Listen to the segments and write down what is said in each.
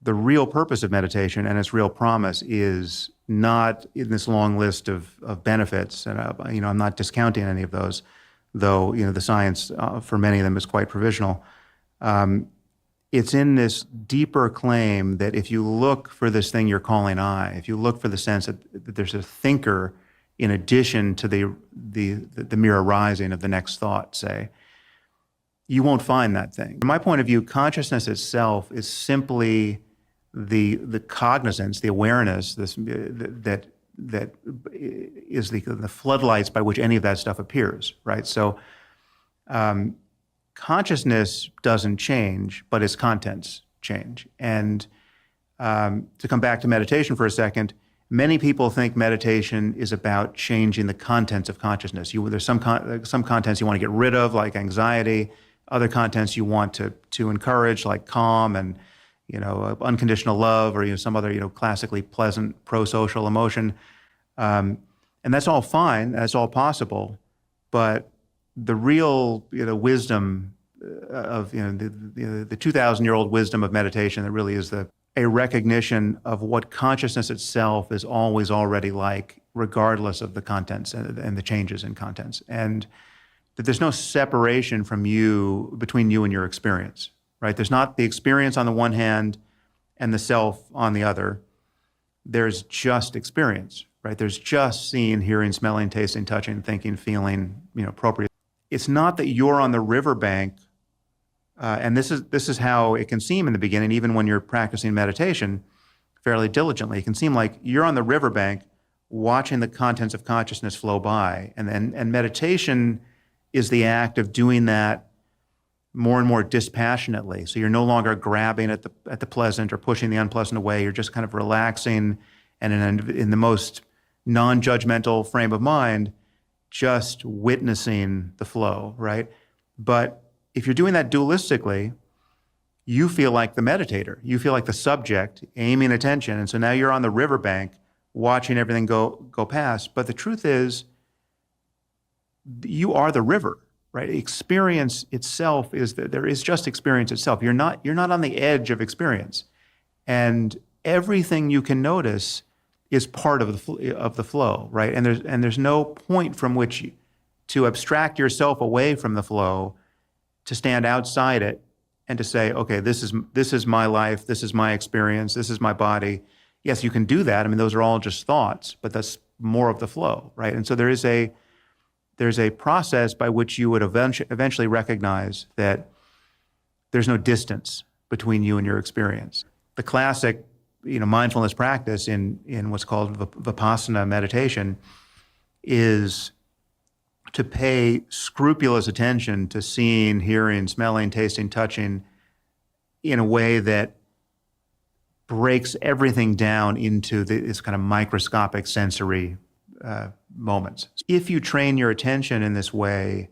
the real purpose of meditation and its real promise is not in this long list of benefits. And, I'm not discounting any of those, though, the science for many of them is quite provisional. It's in this deeper claim that if you look for this thing you're calling I, if you look for the sense that there's a thinker in addition to the mere arising of the next thought, say, you won't find that thing. From my point of view, consciousness itself is simply the cognizance, the awareness that is the floodlights by which any of that stuff appears, right? So consciousness doesn't change, but its contents change. And to come back to meditation for a second, many people think meditation is about changing the contents of consciousness. There's some contents you want to get rid of, like anxiety. Other contents you want to encourage, like calm and unconditional love, or some other classically pleasant pro-social emotion. And that's all fine. That's all possible. But the real wisdom of the 2,000-year-old wisdom of meditation that really is a recognition of what consciousness itself is always already like, regardless of the contents and the changes in contents, and that there's no separation between you and your experience, right? There's not the experience on the one hand and the self on the other. There's just experience, right? There's just seeing, hearing, smelling, tasting, touching, thinking, feeling, appropriate. It's not that you're on the riverbank, and this is how it can seem in the beginning, even when you're practicing meditation fairly diligently. It can seem like you're on the riverbank watching the contents of consciousness flow by, and meditation is the act of doing that more and more dispassionately. So you're no longer grabbing at the pleasant or pushing the unpleasant away. You're just kind of relaxing and in the most non-judgmental frame of mind, just witnessing the flow, right? But if you're doing that dualistically, you feel like the meditator. You feel like the subject aiming attention. And so now you're on the riverbank watching everything go past. But the truth is, you are the river, right? Experience itself is that there is just experience itself. You're not on the edge of experience, and everything you can notice is part of the flow, right? And there's no point from which to abstract yourself away from the flow, to stand outside it, and to say, okay, this is my life, this is my experience, this is my body. Yes, you can do that. I mean, those are all just thoughts, but that's more of the flow, right? And so there's a process by which you would eventually recognize that there's no distance between you and your experience. The classic, mindfulness practice in what's called vipassana meditation is to pay scrupulous attention to seeing, hearing, smelling, tasting, touching in a way that breaks everything down into this kind of microscopic sensory moments. If you train your attention in this way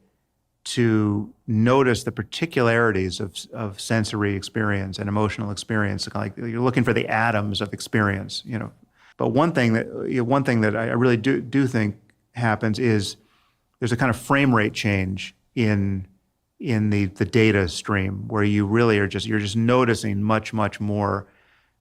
to notice the particularities of sensory experience and emotional experience, like you're looking for the atoms of experience, But one thing that I really do think happens is there's a kind of frame rate change in the data stream, where you really you're just noticing much more